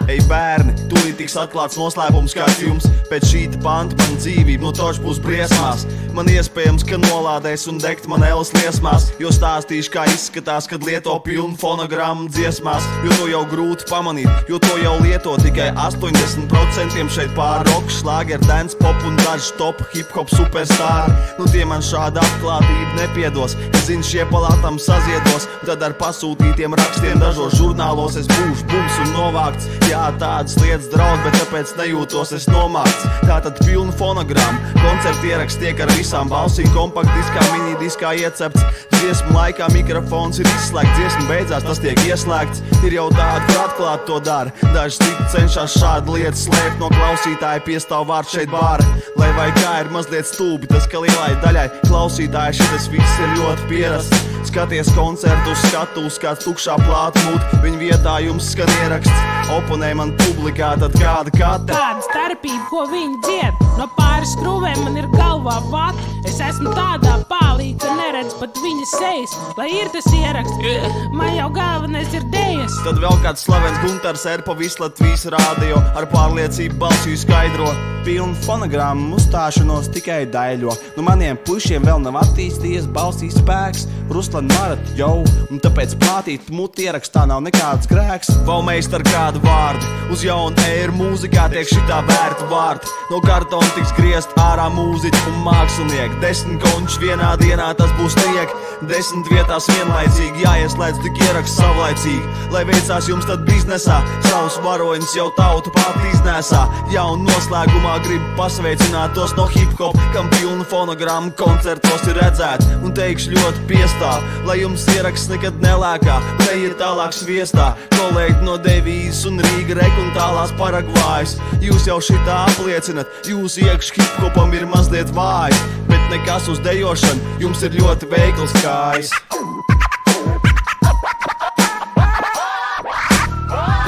Ei bērni, tūlīt tiks atklāts noslēpums kāds jums. Pēc šīta panta man dzīvība no toša būs briesmās. Man iespējams, ka nolādēs un degt man elas liesmās, jo stāstīšu, kā izskatās, kad lieto pilnu fonogrammu dziesmās. Jo to jau grūti pamanīt, jo to jau lieto tikai 80% šeit pār rock, šlāger, dance, pop un daži top hip-hop superstāri. Nu tie man šāda atklātība nepiedos. Es zinu, šie palātam saziedos, tad ar pasūtītiem rakstiem dažos žurnālos es būšu bums un novākts. Jā, tādas lietas draud, bet tāpēc nejūtos es nomākts. Tātad pilnu fonogrammu, koncerti ieraksts tiek ar visām balsīm, kompaktdiskā, minidiskā iecepts. Dziesmu laikā mikrofons ir izslēgts, dziesmu beidzās, tas tiek ieslēgts. Ir jau tādi, kur atklāt to dara. Daži citi cenšas šādu lietu slēpt no klausītāja, piestāv vārds šeit bāra. Lai vai kā ir mazliet stūbi, tas, ka lielai daļai klausītāji šitas viss ir ļoti pierasts. Skaties koncertu uz skatuves, kāds tukšā plāta mūt, viņa vietā jums skan ieraksts. Oponē man publikā, tad kāda kate. Tāda starpība, ko viņi dzied, no pāris skrūvēm man ir galvā vat. Es esmu tādā pālī, ka neredz pat viņa sejas. Lai ir tas ieraksts, man jau galvenais ir dējas. Tad vēl kāds slavens Guntars Erpa visu Latvijas rādio ar pārliecību balsī skaidro. Pilnu fonogrammu uzstāšanos tikai daļo. Nu maniem pušiem vēl nav attīstījies balsī spēks. Ruslan varat jau, un tāpēc plātīt muti ierakstā nav nekāds grēks. Valmeistar kādu vārdu, uz jaunu eiru mūzikā tiek šitā vērta vārti. No kartona tiks griezt ārā mūziķi un mākslinieki. 10 konči vienā dienā tas būs niek. 10 vietās vienlaicīgi jāieslēdz tik ieraksts savlaicīgi. Lai veicās jums tad biznesā, savus varoņus jau tauta pati iznēsā. Jaun noslēgumā gribu pasveicināt tos no hip-hop, kam pilnu fonogrammu koncertos ir redzēt. Un teikšu ļoti piestāv, lai jums ieraksts nekad nelēkā, neiet tālāk sviestā. Kolēģi no Devijas un Rīga Rek un tālās Paragvājas. Jūs jau šitā apliecinat, jūs iekš hip-hopam ir mazliet vājs. Bet nekas uz dejošanu, jums ir ļoti veikls kājas.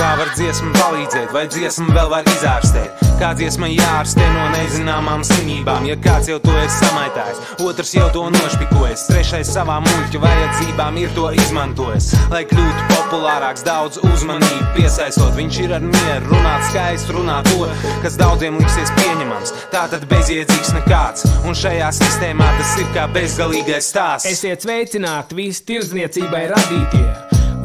Kā var dziesma palīdzēt, vai dziesma vēl var izārstēt? Kā dziesma jāārstē no nezināmām slimībām? Ja kāds jau to ir samaitājis, otrs jau to nošpikojas, trešais savām muļķu vajadzībām ir to izmantojis. Lai kļūtu populārāks, daudz uzmanību piesaistot, viņš ir ar mieru runāt skaistu, runāt to, kas daudziem liksies pieņemams. Tātad bezjēdzīgs nekāds, un šajā sistēmā tas ir kā bezgalīgais stāsts. Esiet sveicināti visi tirdzniecībai radītie,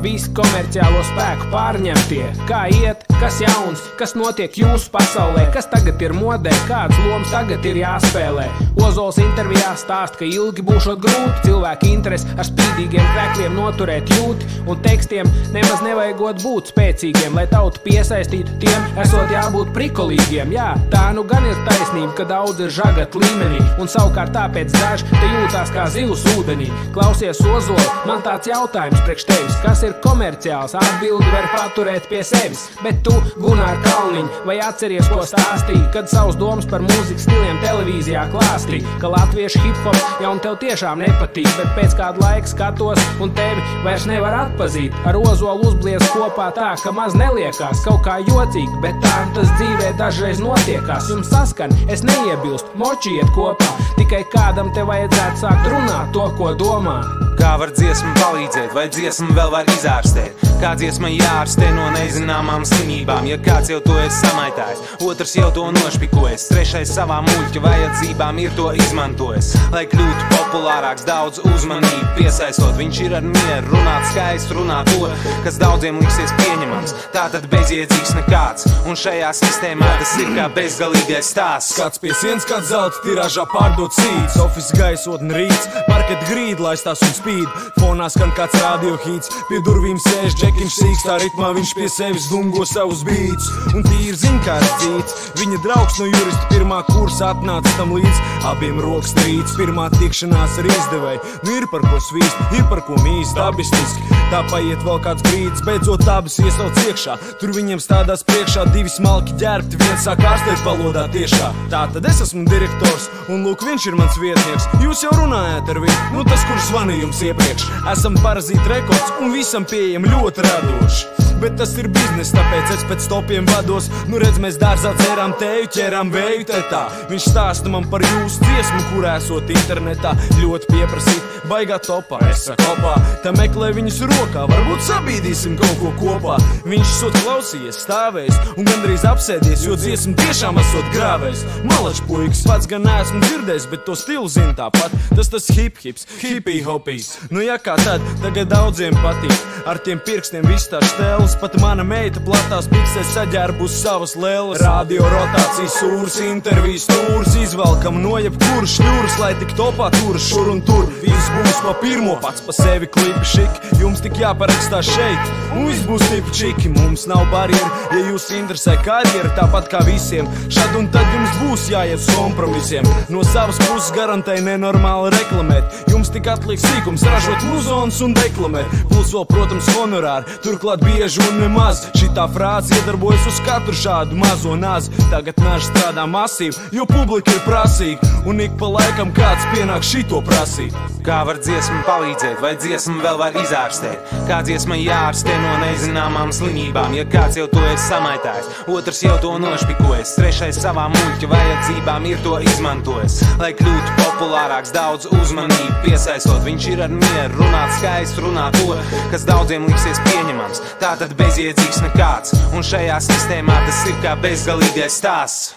visi komerciālo spēku pārņemtie. Kā iet, kas jauns, kas notiek jūsu pasaulē, kas tagad ir modē, kāds lomas tagad ir jāspēlē. Ozols intervijā stāst, ka ilgi būšot grūti cilvēki interesi ar spīdīgiem krekļiem noturēt jūti, un tekstiem nemaz nevajagot būt spēcīgiem, lai tautu piesaistītu tiem, esot jābūt prikolīgiem. Jā, tā nu gan ir taisnība, ka daudz ir žagat līmenī, un savukārt tāpēc daži te jūtās kā zivs ūdenī. Klausies, Ozoli, man tāds jautājums priekš tevis, kas ir komerciāls, atbildi var paturēt pie sevis. Bet tu, Gunār Kalniņ, vai atceries, ko stāstīji, kad savus domas par mūzikas stiliem televīzijā klāstīji, ka latviešu hip-hop jau un tev tiešām nepatīk, bet pēc kādu laiku skatos un tevi vairs nevar atpazīt. Ar Ozolu uzblies kopā tā, ka maz neliekās kaut kā jocīgi, bet tā tas dzīvē dažreiz notiekās. Jums saskan, es neiebilstu, moči iet kopā, tikai kādam te vajadzētu sākt runāt to, ko domā. Kā var dziesma palīdzēt, vai dziesma vēl var izārstēt? Kā dziesma jāārstē no nezināmām slimībām? Ja kāds jau to ir samaitājis, otrs jau to nošpikojas, trešais savām muļķu vajadzībām ir to izmantojis. Lai kļūtu populārāks, daudz uzmanību piesaistot, viņš ir ar mieru runāt skaistu, runāt to, kas daudziem liksies pieņemams. Tātad bezjēdzīgs nekāds, un šajā sistēmā tas ir kā bezgalīgais stāsts. Kāds pie sienas, kāds zelta tirāžā pārdot sīts, office gaisotni rīts, parket grīd, laistās un spīd. Fonā skan kāds radiohīts, pie durvīm sēž džekiņš sīks, tā ritmā viņš pie sevis dungo savus bīts. Un tīri zin kāds dzīts, viņa draugs no jurista pirmā kursa atnāca tam līdz. Abiem rokas trīts, pirmā tikšanās ar izdevēju. Nu ir par ko svīst, ir par ko mīst, dabistiski. Tā paiet vēl kāds brīdis, beidzot abas iesauc iekšā. Tur viņiem stādās priekšā divi smalki ģērbti, viens sāk ārstēt valodā tiešā. Tā tad es esmu direktors, un lūk viņš ir mans vietnieks. Jūs jau runājāt ar viņu, nu tas, kurš zvanīja jums iepriekš. Esam Parazīti rekords un visam pieejam ļoti radoši. bet tas ir biznes, tāpēc es pēc topiem vados. Nu redz, mēs dārzā dzērām teju, ķerām vēju tetā. Viņš stāsta man par jūsu dziesmu, kur esot internetā. Ļoti pieprasīt, baigā topā, es saku opā. Tā meklē viņus rokā, varbūt sabīdīsim kaut ko kopā. Viņš sot klausījies, stāvējis un gandrīz apsēdies, jo dziesmu tiešām esot grāvējis. Malač puikas, pats gan neesmu dzirdējis, bet to stilu zin tāpat. Tas hip-hips, hippie-hopijs. Nu ja kā tad, tagad daudziem patīk. Ar tiem pirkstiem viss tā štēles, pat mana meita platās piksēs saģērbus savas lēles. Radio rotācijas sūrs, intervijas tūrs, izvelkam no jebkuras šļūras, lai tik topā turas šur un tur. Viss būs pa pirmo, pats pa sevi klipi šiki, jums tik jāparakstās šeit, un viss būs tipi čiki. Mums nav barjeru, ja jūs interesē karjera, tāpat kā visiem. Šad un tad jums būs jāiet uz kompromisiem. No savas puses garantēja nenormāli reklamēt. Jums tik atliek sīkums ražot muzonas un deklamēt. Plus vēl, protams, honorāri, turklāt bieži un nemaz. Šitā frāze iedarbojas uz katru šādu mazo nazi. Tagad naži strādā masīvi, jo publika ir prasīga, un ik pa laikam kāds pienāk šito prasīt. Kā var dziesma palīdzēt, vai dziesma vēl var izārstēt? Kā dziesma jārastē no nezināmām slimībām? Ja kāds jau to esi samaitājis, otrs jau to nošpikojas, trešais savām muļķa vajadzībām ir to izmantojis. Lai kļūtu populārāks, daudz uzmanību piesaistot, viņš ir ar mieru runāt skaistu, runāt to, kas daudziem liksies pieņemams. Tātad bezjēdzīgs nekāds, un šajā sistēmā tas ir kā bezgalīgais stāsts.